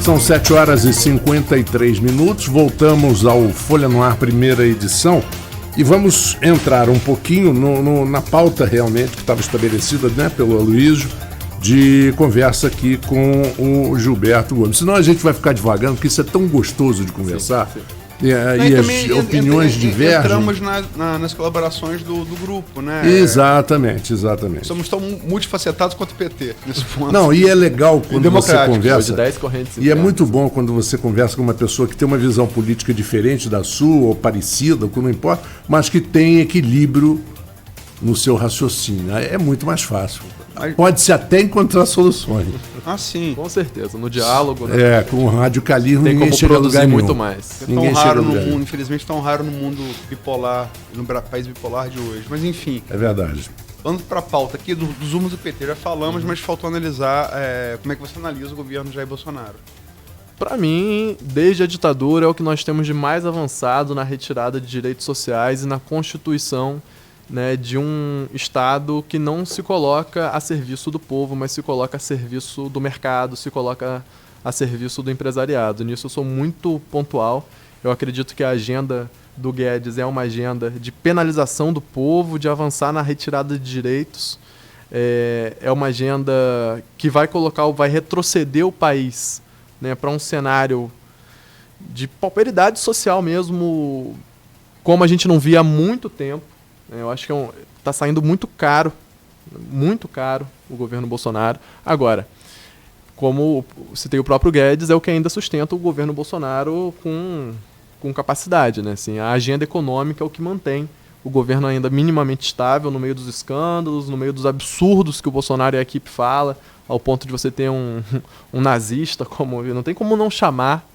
São 7h53. Voltamos ao Folha no Ar, primeira edição. E vamos entrar um pouquinho na pauta realmente que estava estabelecida, né, pelo Aloysio, de conversa aqui com o Gilberto Gomes. Senão a gente vai ficar devagando, porque isso é tão gostoso de conversar. Sim. E as opiniões divergem. Entramos nas colaborações do grupo, né? Exatamente. Somos tão multifacetados quanto o PT nesse ponto. Não, e é legal quando você conversa. De 10 correntes e é muito bom quando você conversa com uma pessoa que tem uma visão política diferente da sua, ou parecida, ou que não importa, mas que tem equilíbrio no seu raciocínio. É muito mais fácil. Pode-se até encontrar soluções. Ah, sim. Com certeza, no diálogo, né? Com o radicalismo tem ninguém como chega produzir a lugar muito nenhum. mais. Ninguém tão raro no mundo, infelizmente tão raro no mundo bipolar, no país bipolar de hoje. Mas enfim. É verdade. Vamos para a pauta aqui dos rumos do PT. Já falamos, mas faltou analisar como é que você analisa o governo Jair Bolsonaro. Para mim, desde a ditadura é o que nós temos de mais avançado na retirada de direitos sociais e na constituição, né, de um Estado que não se coloca a serviço do povo, mas se coloca a serviço do mercado, se coloca a serviço do empresariado. Nisso eu sou muito pontual. Eu acredito que a agenda do Guedes é uma agenda de penalização do povo, de avançar na retirada de direitos. É uma agenda que vai retroceder o país, né, para um cenário de pauperidade social mesmo, como a gente não via há muito tempo. Eu acho que está saindo muito caro o governo Bolsonaro. Agora, como citei o próprio Guedes, é o que ainda sustenta o governo Bolsonaro com capacidade, né? Assim, a agenda econômica é o que mantém o governo ainda minimamente estável no meio dos escândalos, no meio dos absurdos que o Bolsonaro e a equipe fala, ao ponto de você ter um nazista, não tem como não chamar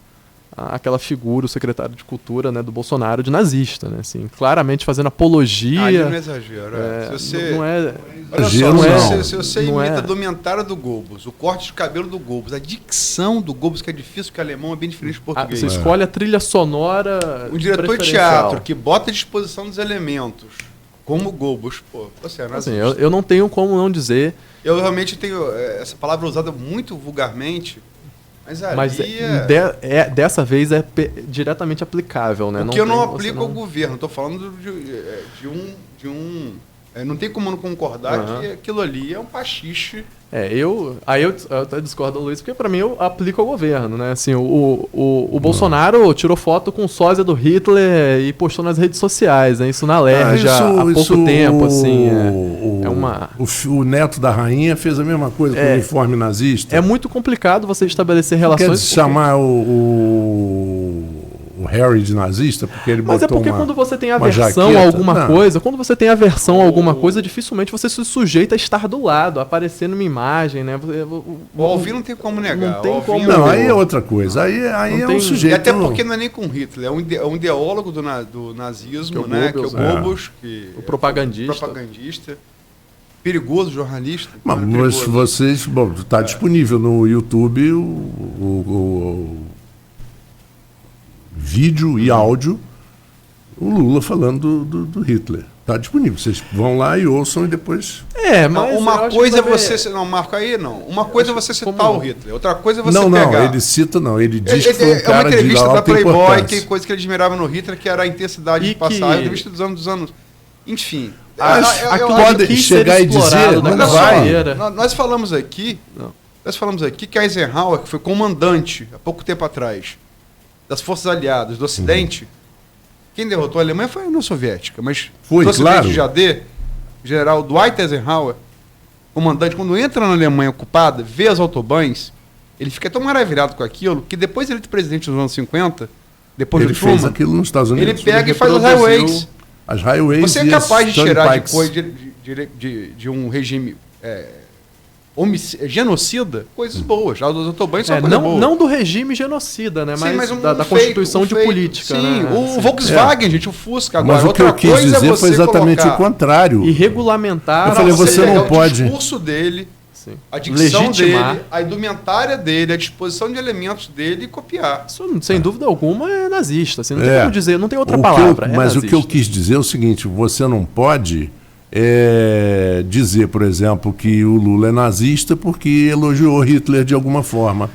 aquela figura, o secretário de Cultura, né, do Bolsonaro, de nazista, né, assim, claramente fazendo apologia. Ali não é exagero. Se você imita a indumentária do Goebbels, o corte de cabelo do Goebbels, a dicção do Goebbels, que é difícil, que alemão é bem diferente do português. Você escolhe a trilha sonora. O diretor de teatro que bota à disposição dos elementos, como o Goebbels, você é nazista. Assim, eu não tenho como não dizer. Eu realmente tenho essa palavra usada muito vulgarmente. Mas dessa vez é diretamente aplicável, né? Porque eu não aplico ao governo. Estou falando de um não tem como não concordar que aquilo ali é um pastiche. Eu até discordo do Luiz, porque para mim eu aplico ao governo, né? Assim, o Bolsonaro tirou foto com o sósia do Hitler e postou nas redes sociais, né? Isso na LERJ há pouco tempo, assim. O neto da rainha fez a mesma coisa com o uniforme nazista. É muito complicado você estabelecer relações. Quer chamar o Harry de nazista, porque ele botou. Mas é porque quando você tem aversão a alguma coisa, dificilmente você se sujeita a estar do lado, a aparecer numa imagem, né? O Alvin não tem como negar. Não tem como. Não, aí é outra coisa. Aí é um sujeito. E até porque não é nem com Hitler, é um ideólogo do nazismo, né? Que é o Goebbels, o propagandista. Perigoso jornalista. Mas vocês, está disponível no YouTube o vídeo e áudio, o Lula falando do Hitler. Está disponível. Vocês vão lá e ouçam e depois. Mas uma coisa é você. Não, Marco, aí não. Uma coisa é você citar o Hitler. Outra coisa é você pegar. Não, ele cita, não. Ele diz que foi um cara de alta importância. É uma entrevista da Playboy, que coisa que ele admirava no Hitler, que era a intensidade de passagem, entrevista dos anos. Enfim. Pode chegar e dizer, não vai. Nós falamos aqui que Eisenhower, que foi comandante há pouco tempo atrás das Forças Aliadas do Ocidente, quem derrotou a Alemanha foi a União Soviética, mas foi, o Ocidente claro. o general Dwight Eisenhower, comandante, quando entra na Alemanha ocupada, vê as autobahns, ele fica tão maravilhado com aquilo, que depois ele é presidente nos anos 50, depois ele fez aquilo nos Estados Unidos. Ele pega e faz os highways. As highways. Você é capaz de tirar de coisa de um regime genocida, coisas boas. As autobahns são coisas boas. Não do regime genocida, né? Mas da constituição de política. Sim, né? O Volkswagen, gente, o Fusca. Agora, mas o que eu quis dizer foi exatamente o contrário. E regulamentar. Eu falei, você não pode. O discurso dele, a dicção dele, a indumentária dele, a disposição de elementos dele e copiar. Isso, sem dúvida alguma, é nazista. Assim, não tem como dizer, não tem outra palavra. Mas o que eu quis dizer é o seguinte: você não pode dizer, por exemplo, que o Lula é nazista porque elogiou Hitler de alguma forma.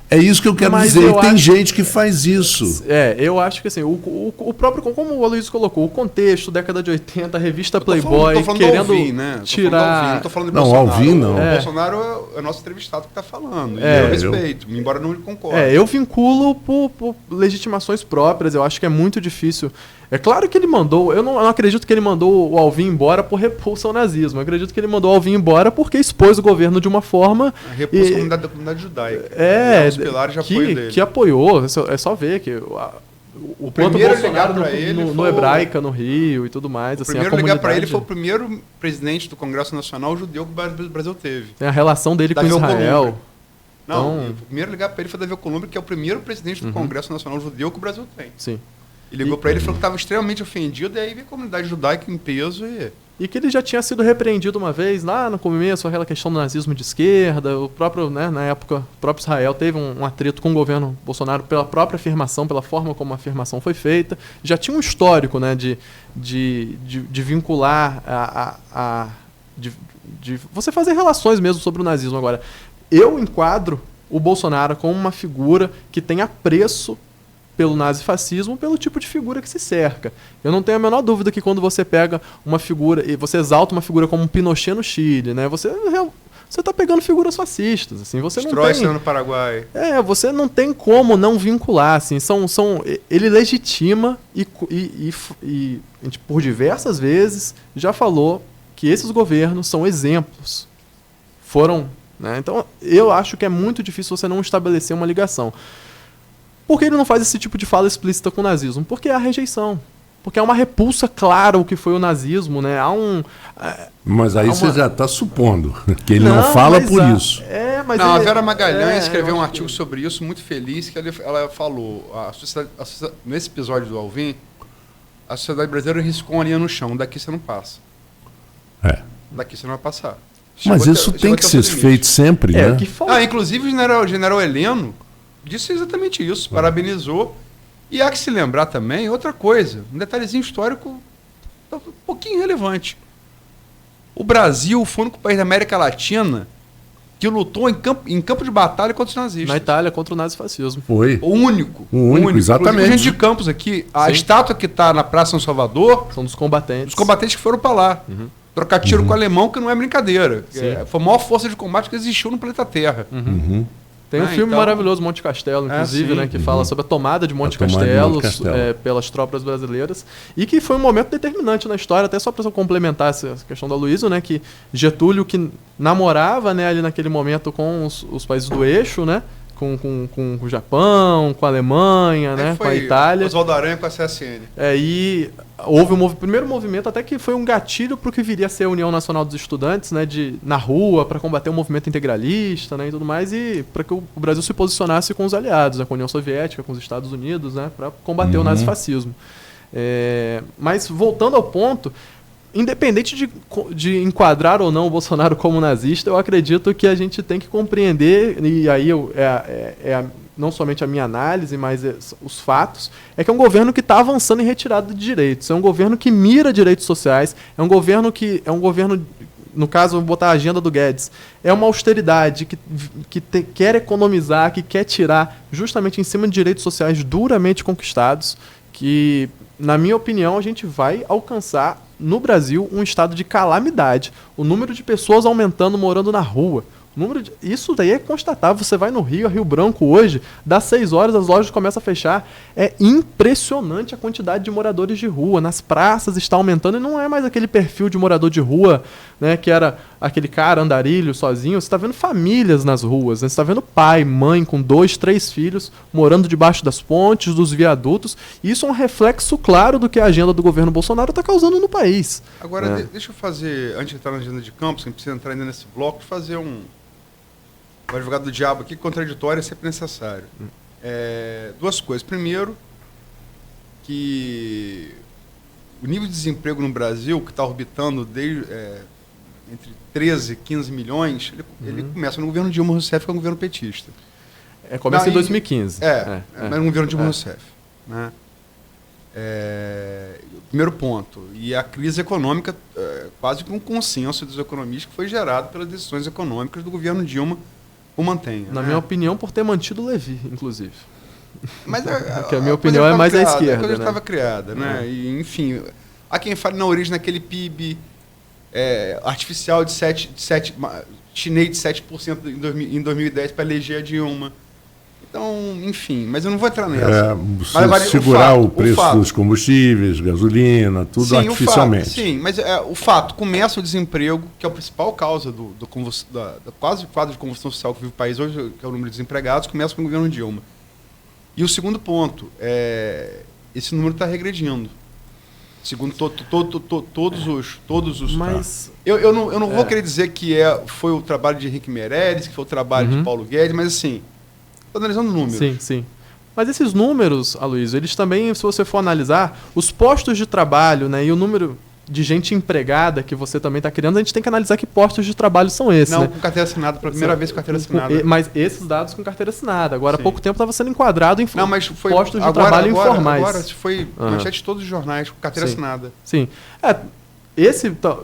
É isso que eu quero Mas dizer. eu Tem acho- gente que faz isso. Eu acho que assim, o próprio, como o Aloysio colocou, o contexto, década de 80, a revista Eu tô falando- Playboy, tô falando do querendo Alvin, né? Tô falando do tirar... Alvin, não tô falando de Não, Bolsonaro. Alvin não. O É. Bolsonaro é o nosso entrevistado que está falando. É, E eu respeito, embora não concorde. eu vinculo por legitimações próprias, eu acho que é muito difícil. É claro que ele mandou, eu não acredito que ele mandou o Alvin embora por repulsa ao nazismo, eu acredito que ele mandou o Alvin embora porque expôs o governo de uma forma... A repulsa da comunidade judaica. É, Os pilares de apoio dele. que apoiou, é só ver que o plano primeiro a Bolsonaro ligar pra ele no foi o- Hebraica, no Rio e tudo mais. O Assim, primeiro a a ligar para ele comunidade- foi o primeiro presidente do Congresso Nacional judeu que o Brasil teve. Tem a relação dele com Davi Israel. Alcolumbre. Não, Então- e o primeiro a ligar para ele foi Davi Alcolumbre, que é o primeiro presidente do Congresso Nacional Judeu que o Brasil tem. Sim. E ligou para ele e falou que estava extremamente ofendido, e aí veio a comunidade judaica em peso E que ele já tinha sido repreendido uma vez lá no começo, aquela questão do nazismo de esquerda, o próprio, né, na época, o próprio Israel teve um atrito com o governo Bolsonaro pela própria afirmação, pela forma como a afirmação foi feita. Já tinha um histórico, né, de vincular de você fazer relações mesmo sobre o nazismo. Agora, eu enquadro o Bolsonaro como uma figura que tem apreço pelo nazifascismo, pelo tipo de figura que se cerca. Eu não tenho a menor dúvida que quando você pega uma figura e você exalta uma figura como um Pinochet no Chile, né, você está pegando figuras fascistas, assim, você não tem... Stroessner no Paraguai. Você não tem como não vincular, assim, ele legitima e a gente, por diversas vezes, já falou que esses governos são exemplos. Foram, né? Então, eu acho que é muito difícil você não estabelecer uma ligação. Por que ele não faz esse tipo de fala explícita com o nazismo? Porque há rejeição. Porque há uma repulsa clara o que foi o nazismo, né? Mas aí há você uma- já está supondo que ele não fala mas por a- isso. Mas Não, a ele- Vera Magalhães escreveu eu um acho artigo que- sobre isso, muito feliz, que ela falou, nesse episódio do Alvin, a sociedade brasileira riscou uma linha no chão, daqui você não passa. É. Daqui você não vai passar. Mas Chegou isso até- tem chegou que até ser o seu limite. feito sempre, né? o que falta. Inclusive o general Heleno disse exatamente isso, parabenizou. E há que se lembrar também outra coisa, um detalhezinho histórico um pouquinho relevante. O Brasil foi o único país da América Latina que lutou em campo de batalha contra os nazistas. Na Itália, contra o nazifascismo. Foi. O único. O único, exatamente. Inclusive, gente de Campos aqui, a Sim. estátua que está na Praça São Salvador, São dos combatentes. os combatentes que foram para lá. Trocar tiro com o alemão, que não é brincadeira. Sim. Foi a maior força de combate que existiu no planeta Terra. Tem um Ah, filme então- maravilhoso, Monte Castelo, inclusive, sim. né, que fala sobre a tomada de Monte tomada de Castelo, Monte Castelo. pelas tropas brasileiras, e que foi um momento determinante na história, até só para complementar essa questão da Luísa, né, que Getúlio, que namorava, né, ali naquele momento com os países do eixo, né, com o Japão, com a Alemanha, né, com a Itália. Oswaldo Aranha com a CSN. E houve o primeiro movimento até que foi um gatilho para o que viria a ser a União Nacional dos Estudantes, né, na rua, para combater o movimento integralista, né, e tudo mais, e para que o Brasil se posicionasse com os aliados, né, com a União Soviética, com os Estados Unidos, né, para combater o nazifascismo. Mas voltando ao ponto, independente de enquadrar ou não o Bolsonaro como nazista, eu acredito que a gente tem que compreender, e aí não somente a minha análise, mas os fatos, é que é um governo que está avançando em retirada de direitos, é um governo que mira direitos sociais, é um governo, no caso, vou botar a agenda do Guedes, é uma austeridade que quer economizar, que quer tirar justamente em cima de direitos sociais duramente conquistados, que, na minha opinião, a gente vai alcançar no Brasil um estado de calamidade. O número de pessoas aumentando morando na rua. Isso daí é constatável. Você vai no Rio, a Rio Branco hoje, das 6 horas as lojas começam a fechar. É impressionante a quantidade de moradores de rua. Nas praças está aumentando e não é mais aquele perfil de morador de rua, né, que era aquele cara andarilho, sozinho. Você está vendo famílias nas ruas, né? Você está vendo pai, mãe com 2, 3 filhos morando debaixo das pontes, dos viadutos. E isso é um reflexo claro do que a agenda do governo Bolsonaro está causando no país. Agora, deixa eu fazer, antes de entrar na agenda de Campos, que a gente precisa entrar ainda nesse bloco, fazer um advogado do diabo aqui, contraditório é sempre necessário. Duas coisas. Primeiro, que o nível de desemprego no Brasil, que está orbitando entre 13 e 15 milhões, ele começa no governo Dilma Rousseff, que é um governo petista. Começa em 2015. Mas no governo Dilma Rousseff. Né? Primeiro ponto. E a crise econômica, quase que um consenso dos economistas, que foi gerado pelas decisões econômicas do governo Dilma o mantenha. Na né? minha opinião, por ter mantido o Levi, inclusive. Mas Que a minha opinião é mais à esquerda, A coisa né? estava criada, né? E, enfim, há quem fale na origem daquele PIB artificial chinês de 7% em 2010 para eleger a Dilma. Então, enfim, mas eu não vou entrar nessa. Segurar o preço dos combustíveis, gasolina, tudo artificialmente. Sim, mas o fato, começa o desemprego, que é a principal causa da quadro de convulsão social que vive o país hoje, que é o número de desempregados, começa com o governo Dilma. E o segundo ponto, esse número está regredindo. Segundo todos os... Mas... Eu não vou querer dizer que foi o trabalho de Henrique Meirelles, que foi o trabalho de Paulo Guedes, mas assim... Estou analisando números. Sim, sim. Mas esses números, Aloysio, eles também, se você for analisar, os postos de trabalho, né, e o número de gente empregada que você também está criando, a gente tem que analisar que postos de trabalho são esses. Não, né? com carteira assinada, pela primeira vez com carteira assinada. Mas esses dados com carteira assinada. Agora, há pouco tempo estava sendo enquadrado em postos de trabalho informais. Agora foi manchete de todos os jornais com carteira assinada. Sim.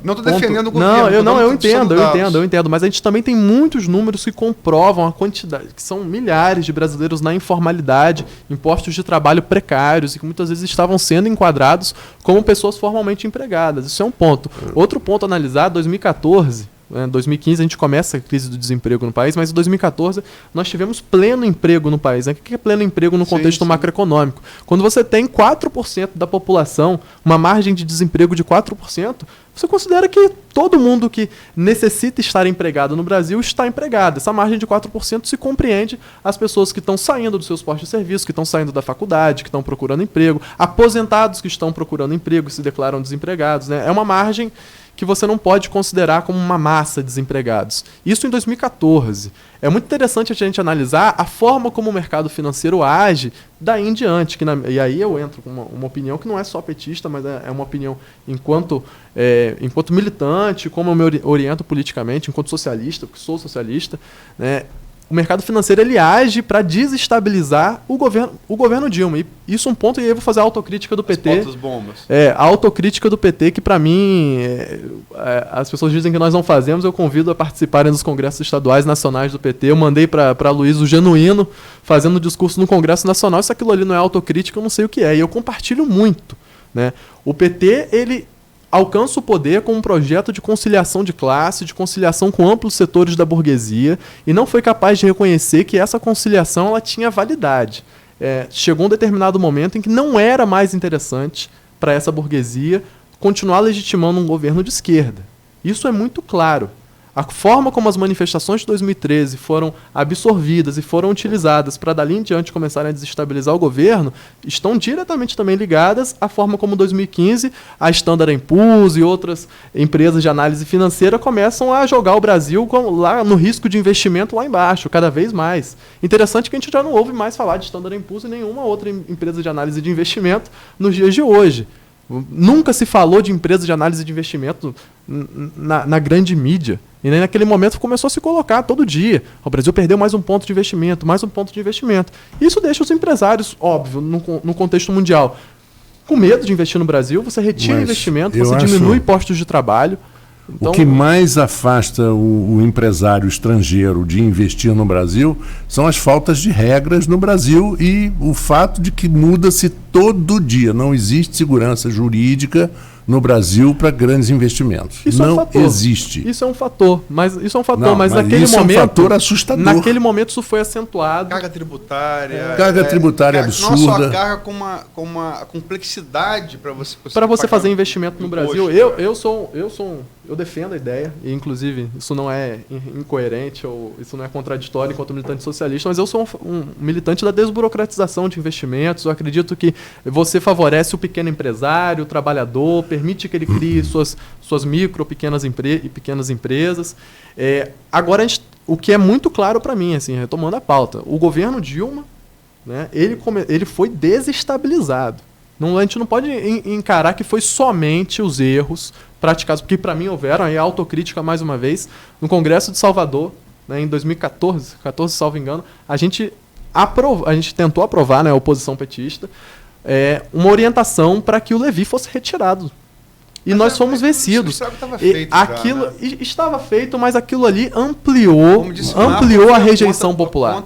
Não estou defendendo o governo. Eu entendo. Mas a gente também tem muitos números que comprovam a quantidade, que são milhares de brasileiros na informalidade, em postos de trabalho precários e que muitas vezes estavam sendo enquadrados como pessoas formalmente empregadas. Isso é um ponto. Outro ponto a analisar, 2014... Em 2015 a gente começa a crise do desemprego no país, mas em 2014 nós tivemos pleno emprego no país. O que é pleno emprego no contexto macroeconômico? Quando você tem 4% da população, uma margem de desemprego de 4%, você considera que todo mundo que necessita estar empregado no Brasil está empregado. Essa margem de 4% se compreende as pessoas que estão saindo dos seus postos de serviço, que estão saindo da faculdade, que estão procurando emprego, aposentados que estão procurando emprego e se declaram desempregados. Né? É uma margem que você não pode considerar como uma massa de desempregados. Isso em 2014. É muito interessante a gente analisar a forma como o mercado financeiro age daí em diante. E aí eu entro com uma opinião que não é só petista, mas é uma opinião enquanto militante, como eu me oriento politicamente, enquanto socialista, porque sou socialista, né? O mercado financeiro ele age para desestabilizar o governo Dilma. E isso é um ponto, e aí eu vou fazer a autocrítica do PT. As bombas. A autocrítica do PT, que para mim, as pessoas dizem que nós não fazemos, eu convido a participarem dos congressos estaduais nacionais do PT. Eu mandei para Luiz o Genuíno fazendo discurso no Congresso Nacional. Se aquilo ali não é autocrítica, eu não sei o que é. E eu compartilho muito. Né? O PT, ele alcança o poder com um projeto de conciliação de classe, de conciliação com amplos setores da burguesia, e não foi capaz de reconhecer que essa conciliação ela tinha validade. Chegou um determinado momento em que não era mais interessante para essa burguesia continuar legitimando um governo de esquerda. Isso é muito claro. A forma como as manifestações de 2013 foram absorvidas e foram utilizadas para dali em diante começarem a desestabilizar o governo estão diretamente também ligadas à forma como 2015 a Standard & Poor's e outras empresas de análise financeira começam a jogar o Brasil lá no risco de investimento lá embaixo, cada vez mais. Interessante que a gente já não ouve mais falar de Standard & Poor's e nenhuma outra empresa de análise de investimento nos dias de hoje. Nunca se falou de empresa de análise de investimento na grande mídia. E nem naquele momento começou a se colocar todo dia. O Brasil perdeu mais um ponto de investimento, mais um ponto de investimento. Isso deixa os empresários, óbvio, no contexto mundial, com medo de investir no Brasil. Você retira investimento, você diminui postos de trabalho. Então, o que mais afasta o empresário estrangeiro de investir no Brasil são as faltas de regras no Brasil e o fato de que muda-se todo dia. Não existe segurança jurídica no Brasil para grandes investimentos. Isso não é um fator. Existe. Isso é um fator, mas Não, mas naquele isso momento, é um fator assustador. naquele momento isso foi acentuado. Carga tributária. Carga tributária absurda. Não só a carga com uma complexidade para você fazer investimento no Brasil. Imposto, Eu defendo a ideia, e inclusive isso não é incoerente ou isso não é contraditório enquanto militante socialista, mas eu sou um militante da desburocratização de investimentos. Eu acredito que você favorece o pequeno empresário, o trabalhador, permite que ele crie suas micro, pequenas empresas. Agora, o que é muito claro para mim, assim, retomando a pauta, o governo Dilma, né, ele foi desestabilizado. A gente não pode encarar que foi somente os erros praticados, porque para mim houveram, aí autocrítica mais uma vez, no Congresso de Salvador, né, em 2014, salvo engano, a gente tentou aprovar, né, a oposição petista, uma orientação para que o Levi fosse retirado E nós fomos vencidos. Estava feito, mas aquilo ali ampliou a rejeição popular.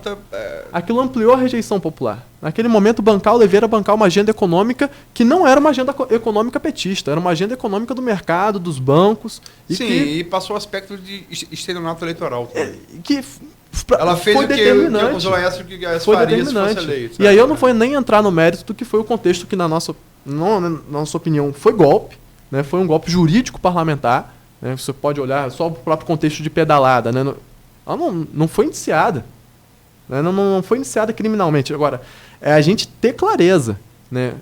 Aquilo ampliou a rejeição popular. Naquele momento, bancar o Oliveira bancar uma agenda econômica que não era uma agenda econômica petista, era uma agenda econômica do mercado, dos bancos. E passou o aspecto de estelionato eleitoral. Ela fez foi determinante. Foi determinante. E aí eu não vou nem entrar no mérito do que foi o contexto que, na nossa opinião, foi golpe. Né? Foi um golpe jurídico parlamentar. Né? Você pode olhar só o próprio contexto de pedalada. Né? Ela não foi indiciada. Né? Não foi indiciada criminalmente. Agora, é a gente ter clareza. Né?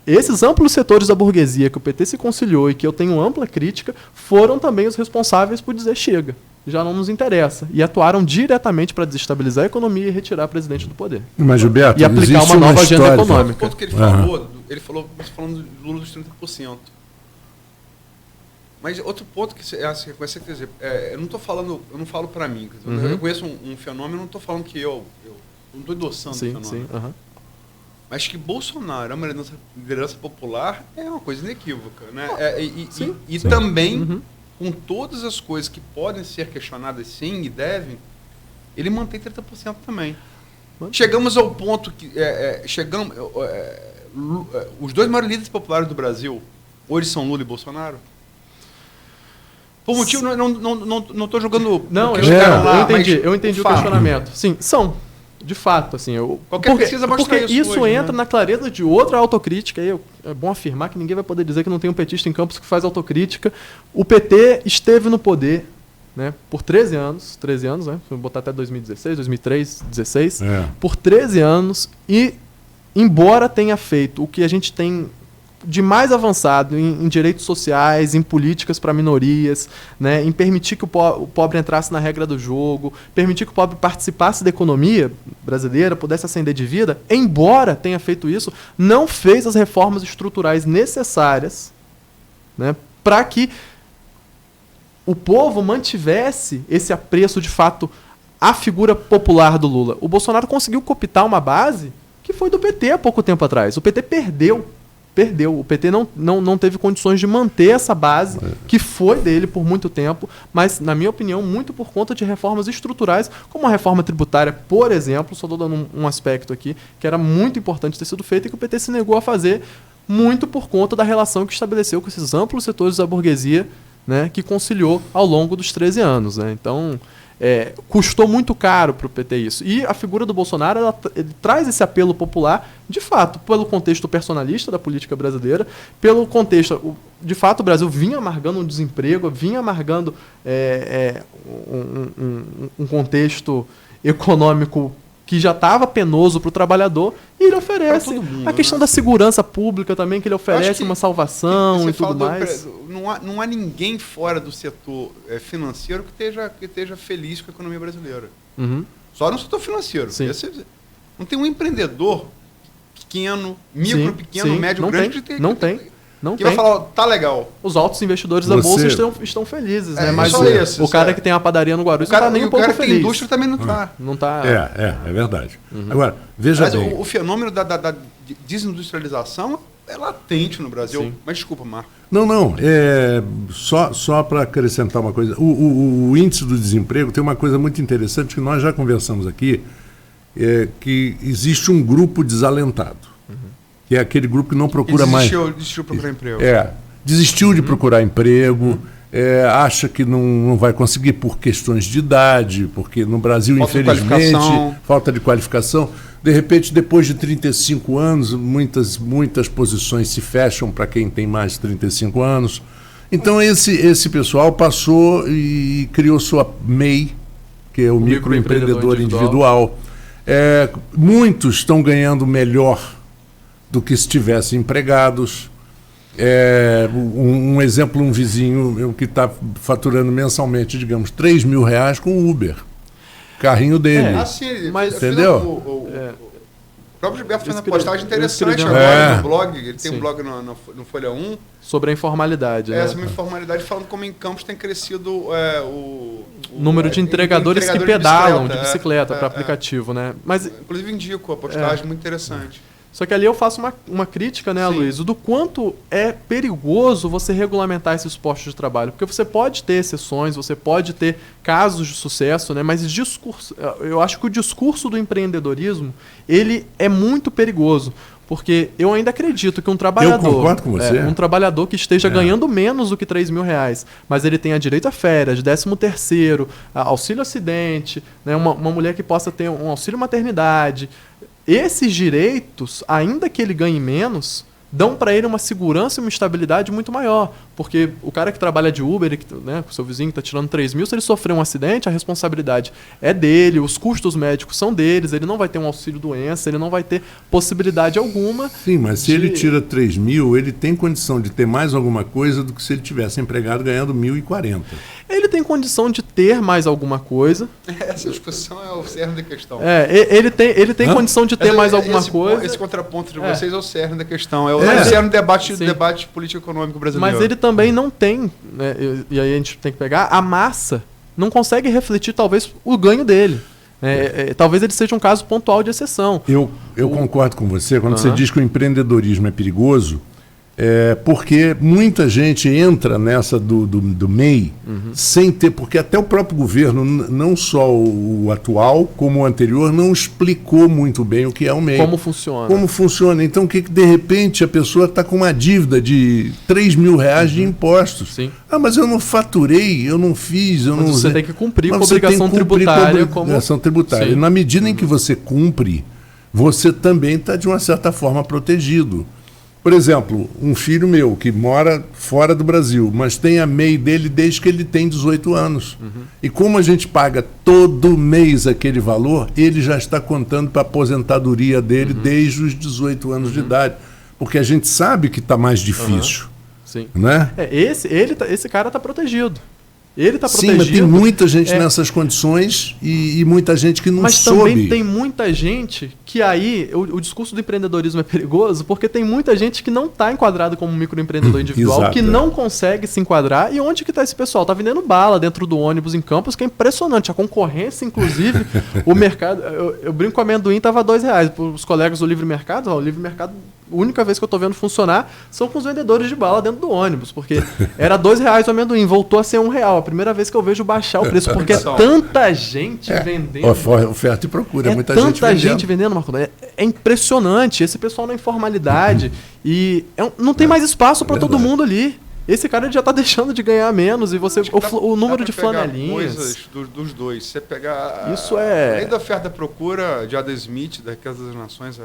Esses amplos setores da burguesia que o PT se conciliou e que eu tenho ampla crítica foram também os responsáveis por dizer chega. Já não nos interessa. E atuaram diretamente para desestabilizar a economia e retirar o presidente do poder. Mas, Gilberto, e aplicar uma nova agenda econômica. O ponto que ele falou, falando do Lula dos 30%. Mas outro ponto que você quer dizer, eu não falo para mim. Eu conheço um fenômeno, não estou falando que eu não estou endossando o fenômeno. Sim, mas que Bolsonaro é uma liderança popular é uma coisa inequívoca. Né? E também, com todas as coisas que podem ser questionadas sim e devem, ele mantém 30% também. Chegamos ao ponto que os dois maiores líderes populares do Brasil hoje são Lula e Bolsonaro. Por motivo, não estou jogando... Não, eu entendi o questionamento. Sim, são. De fato, assim, pesquisa mostra isso hoje, entra na clareza de outra autocrítica. E é bom afirmar que ninguém vai poder dizer que não tem um petista em Campos que faz autocrítica. O PT esteve no poder, né, por 13 anos, né? Vou botar até 2016, 2003, 2016, por 13 anos, e embora tenha feito o que a gente tem de mais avançado em direitos sociais, em políticas para minorias, né, em permitir que o pobre entrasse na regra do jogo, permitir que o pobre participasse da economia brasileira, pudesse ascender de vida, embora tenha feito isso, não fez as reformas estruturais necessárias, né, para que o povo mantivesse esse apreço de fato à figura popular do Lula. O Bolsonaro conseguiu cooptar uma base que foi do PT há pouco tempo atrás. O PT perdeu. O PT não teve condições de manter essa base que foi dele por muito tempo, mas, na minha opinião, muito por conta de reformas estruturais, como a reforma tributária, por exemplo, só estou dando um aspecto aqui, que era muito importante ter sido feito e que o PT se negou a fazer, muito por conta da relação que estabeleceu com esses amplos setores da burguesia, né, que conciliou ao longo dos 13 anos. Né? Então, custou muito caro para o PT isso. E a figura do Bolsonaro ele traz esse apelo popular, de fato, pelo contexto personalista da política brasileira, pelo contexto... De fato, o Brasil vinha amargando um desemprego, vinha amargando um contexto econômico que já estava penoso para o trabalhador, e ele oferece a questão da segurança pública também, que ele oferece uma salvação e tudo mais. Não há ninguém fora do setor financeiro que esteja feliz com a economia brasileira. Só no setor financeiro. Não tem um empreendedor pequeno, pequeno, médio, grande... Não que tem. vai falar, tá legal. Os altos investidores da Bolsa estão felizes, né? Mas o cara que tem a padaria no Guarulhos não está nem um pouco feliz. O cara que tem indústria também não está. Não tá. É verdade. Agora, veja bem. O fenômeno da desindustrialização é latente no Brasil. Sim. Mas desculpa, Marco. Não. Só para acrescentar uma coisa. O índice do desemprego tem uma coisa muito interessante que nós já conversamos aqui, que existe um grupo desalentado. Que é aquele grupo que não procura mais... Desistiu de procurar emprego. Desistiu de procurar emprego, acha que não vai conseguir por questões de idade, porque no Brasil, infelizmente, falta de qualificação. De repente, depois de 35 anos, muitas posições se fecham para quem tem mais de 35 anos. Então, esse pessoal passou e criou sua MEI, que é o microempreendedor individual. Muitos estão ganhando melhor do que se estivessem empregados. Um exemplo, um vizinho que está faturando mensalmente, digamos, R$3.000 com o Uber. Carrinho dele. Entendeu? O próprio Gilberto fez uma postagem interessante agora no blog. Ele tem um blog no Folha 1. Sobre a informalidade. Sobre a informalidade, falando como em Campos tem crescido o número de entregadores que pedalam de bicicleta para aplicativo. Né? Mas, inclusive indico a postagem, muito interessante. Só que ali eu faço uma crítica, né, Luiz, do quanto é perigoso você regulamentar esses postos de trabalho. Porque você pode ter exceções, você pode ter casos de sucesso, né, mas eu acho que o discurso do empreendedorismo, ele é muito perigoso. Porque eu ainda acredito que um trabalhador... Eu concordo com você. Um trabalhador que esteja ganhando menos do que R$3.000, mas ele tenha direito a férias, 13º, auxílio acidente, né, uma mulher que possa ter um auxílio maternidade... Esses direitos, ainda que ele ganhe menos, dão para ele uma segurança e uma estabilidade muito maior. Porque o cara que trabalha de Uber, né, o seu vizinho que está tirando 3.000, se ele sofrer um acidente, a responsabilidade é dele, os custos médicos são deles, ele não vai ter um auxílio doença, ele não vai ter possibilidade alguma. Sim, mas se ele tira 3.000, ele tem condição de ter mais alguma coisa do que se ele tivesse empregado ganhando 1.040. Ele tem condição de ter mais alguma coisa. Essa discussão é o cerne da questão. Ele tem condição de ter mais alguma coisa. Esse contraponto de vocês é o cerne da questão. É o cerne do debate político-econômico brasileiro. Mas ele também não tem, né, e aí a gente tem que pegar, a massa não consegue refletir talvez o ganho dele. Talvez ele seja um caso pontual de exceção. Eu concordo com você quando você diz que o empreendedorismo é perigoso, porque muita gente entra nessa do MEI sem ter, porque até o próprio governo, não só o atual como o anterior, não explicou muito bem o que é o MEI. Como funciona. Como funciona. Então, que de repente a pessoa está com uma dívida de R$3.000 de impostos. Sim. Mas eu não faturei, eu não fiz, eu não... Você tem que cumprir com a obrigação tributária. Obrigação tributária. E na medida em que você cumpre, você também está, de uma certa forma, protegido. Por exemplo, um filho meu que mora fora do Brasil, mas tem a MEI dele desde que ele tem 18 anos. E como a gente paga todo mês aquele valor, ele já está contando para a aposentadoria dele desde os 18 anos de idade. Porque a gente sabe que está mais difícil. Sim. Né? Esse cara está protegido. Ele está protegido. Sim, mas tem muita gente nessas condições e muita gente que não soube. Mas também tem muita gente que aí, o discurso do empreendedorismo é perigoso porque tem muita gente que não está enquadrado como microempreendedor individual, Exato, que não consegue se enquadrar. E onde que está esse pessoal? Está vendendo bala dentro do ônibus em Campos, que é impressionante. A concorrência, inclusive, o mercado... Eu brinco com amendoim, estava R$2. Para os colegas do Livre Mercado, o Livre Mercado... A única vez que eu estou vendo funcionar são com os vendedores de bala dentro do ônibus, porque era R$2 o amendoim, voltou a ser R$1. A primeira vez que eu vejo baixar o preço, porque é tanta gente vendendo. Oferta e procura, muita gente vendendo. Tanta gente vendendo, Marco. É impressionante. Esse pessoal na informalidade e não tem mais espaço para todo mundo ali. Esse cara já está deixando de ganhar menos e você o número de flanelinhas. Coisas dos dois. Você pegar isso é. Além da oferta e procura de Adam Smith, da Riqueza das Nações,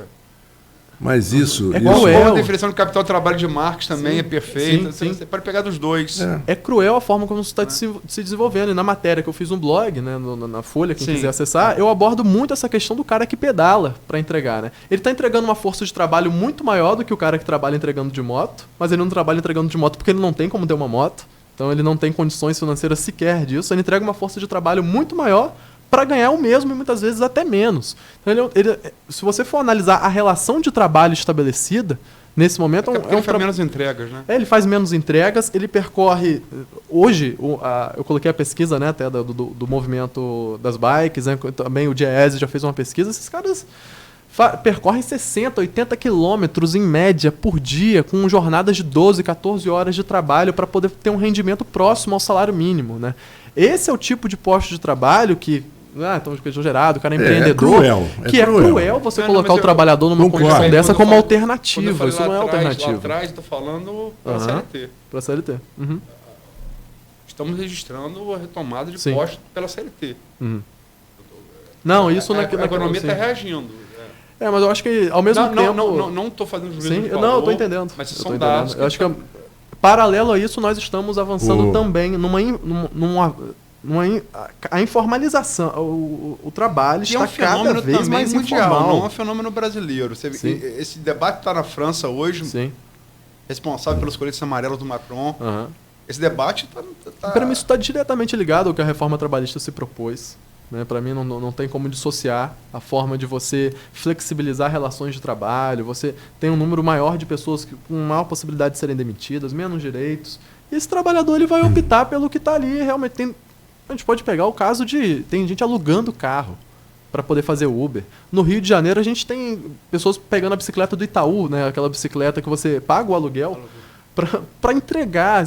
Mas isso... A definição do capital trabalho de Marx também é perfeita. Sim. Você pode pegar dos dois. É cruel a forma como isso está se desenvolvendo. E na matéria que eu fiz um blog, né, na Folha, quem quiser acessar, eu abordo muito essa questão do cara que pedala para entregar. Né? Ele está entregando uma força de trabalho muito maior do que o cara que trabalha entregando de moto, mas ele não trabalha entregando de moto porque ele não tem como ter uma moto. Então ele não tem condições financeiras sequer disso. Ele entrega uma força de trabalho muito maior para ganhar o mesmo e muitas vezes até menos. Então, se você for analisar a relação de trabalho estabelecida, nesse momento... Ele faz menos entregas, né? Ele faz menos entregas, ele percorre... Hoje, eu coloquei a pesquisa, né, até do movimento das bikes, né, também o Diese já fez uma pesquisa, esses caras percorrem 60, 80 quilômetros em média por dia, com jornadas de 12, 14 horas de trabalho para poder ter um rendimento próximo ao salário mínimo. Né? Esse é o tipo de posto de trabalho que... então exagerado, o cara é empreendedor. É cruel você colocar o trabalhador numa condição dessa como alternativa. Isso não é alternativa. Lá atrás, estou falando para a CLT. Para a CLT. Estamos registrando a retomada de postos pela CLT. Não, isso a economia está reagindo. Mas eu acho que ao mesmo tempo... Não estou fazendo juízo de valor. Não, eu estou entendendo. Mas são dados. Eu acho que paralelo a isso, nós estamos avançando também a informalização, o trabalho está cada vez mais mundial, informal. Não é um fenômeno brasileiro. Esse debate está na França hoje, responsável pelos coletes amarelos do Macron. Esse debate está... Para mim isso está diretamente ligado ao que a reforma trabalhista se propôs. Né? Para mim não tem como dissociar a forma de você flexibilizar relações de trabalho, você tem um número maior de pessoas com maior possibilidade de serem demitidas, menos direitos. E esse trabalhador ele vai optar pelo que está ali. Realmente a gente pode pegar o caso de... Tem gente alugando carro. para poder fazer Uber. No Rio de Janeiro, a gente tem pessoas pegando a bicicleta do Itaú, né? Aquela bicicleta que você paga o aluguel para entregar.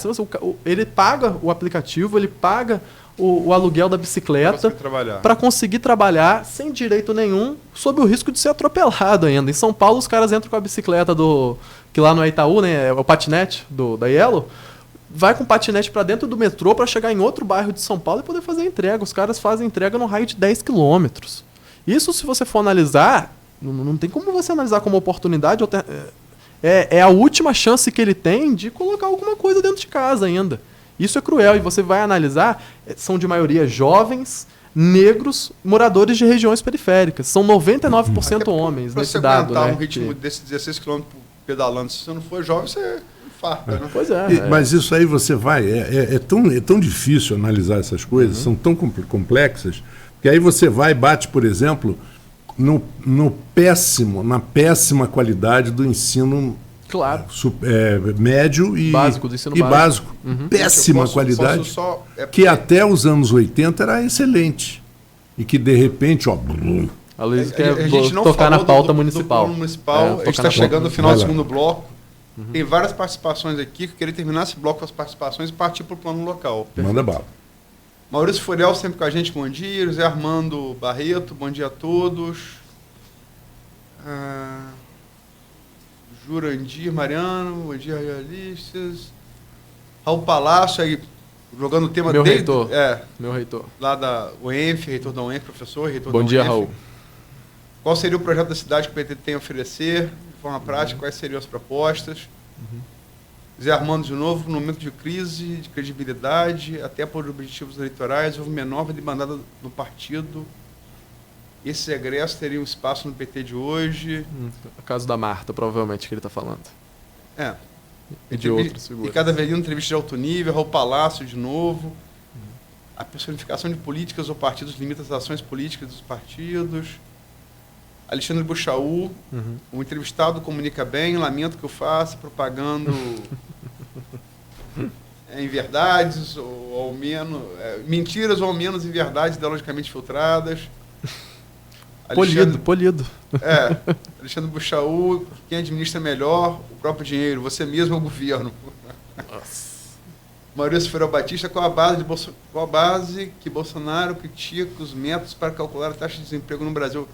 Ele paga o aplicativo, ele paga o aluguel da bicicleta para conseguir trabalhar sem direito nenhum, sob o risco de ser atropelado ainda. Em São Paulo, os caras entram com a bicicleta que lá no Itaú, né? É o patinete da Yellow. Vai com patinete para dentro do metrô para chegar em outro bairro de São Paulo e poder fazer a entrega. Os caras fazem entrega no raio de 10 quilômetros. Isso, se você for analisar, não tem como você analisar como oportunidade. É a última chance que ele tem de colocar alguma coisa dentro de casa ainda. Isso é cruel. E você vai analisar, são de maioria jovens, negros, moradores de regiões periféricas. São 99% homens nesse dado. Para você aguentar né? um ritmo desses 16 km pedalando, se você não for jovem, você... Né? Pois é. Mas isso aí você vai... É tão difícil analisar essas coisas, são tão complexas, que aí você vai e bate, por exemplo, na péssima qualidade do ensino médio e básico, do ensino básico. Péssima qualidade, que até os anos 80 era excelente. E que, de repente, a Luiz quer tocar na pauta municipal. A gente está chegando no final do segundo bloco. Tem várias participações aqui, que eu queria terminar esse bloco com as participações e partir para o plano local. Manda bala. Maurício Furiel sempre com a gente, bom dia. José Armando Barreto, bom dia a todos. Jurandir Mariano, bom dia, radialistas. Raul Palácio, aí, jogando o tema Meu dele. reitor. Meu reitor. Lá da UENF, reitor da UENF, professor, reitor bom da dia, UENF. Raul. Qual seria o projeto da cidade que o PT tem a oferecer? De forma prática, quais seriam as propostas? Zé Armando, de novo, no momento de crise, de credibilidade, até por objetivos eleitorais, houve uma nova demandada no partido. Esses egressos teriam espaço no PT de hoje. O caso da Marta, provavelmente, que ele está falando. E de outras figuras. E cada vez uma entrevista de alto nível, Raul Palácio, de novo. A personificação de políticas ou partidos limita as ações políticas dos partidos. Alexandre Buchaú, o entrevistado comunica bem, lamento que eu faça, propagando inverdades, ou ao menos, mentiras ou ao menos inverdades ideologicamente filtradas. Polido. Alexandre Buchaú, quem administra melhor o próprio dinheiro, você mesmo ou o governo. Nossa. Maurício Ferreira Batista, qual a base que Bolsonaro critica os métodos para calcular a taxa de desemprego no Brasil?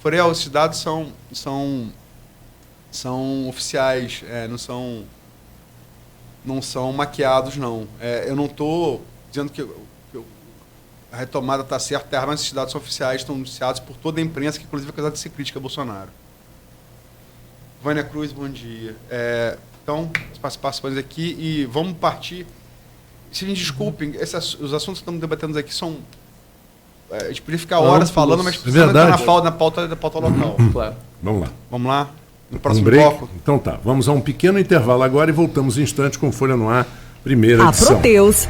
Furiel, esses dados são oficiais, não são maquiados, não. Eu não estou dizendo que a retomada está certa, mas esses dados são oficiais, estão anunciados por toda a imprensa, que inclusive é casada de ser crítica a Bolsonaro. Vânia Cruz, bom dia. Então, as participações aqui, e vamos partir. Se me desculpem, os assuntos que estamos debatendo aqui são... a gente podia ficar horas falando, mas precisamos entrar na pauta local. Claro. Vamos lá. No próximo bloco. Então tá, vamos a um pequeno intervalo agora e voltamos em instante com Folha no Ar, primeira edição. Proteus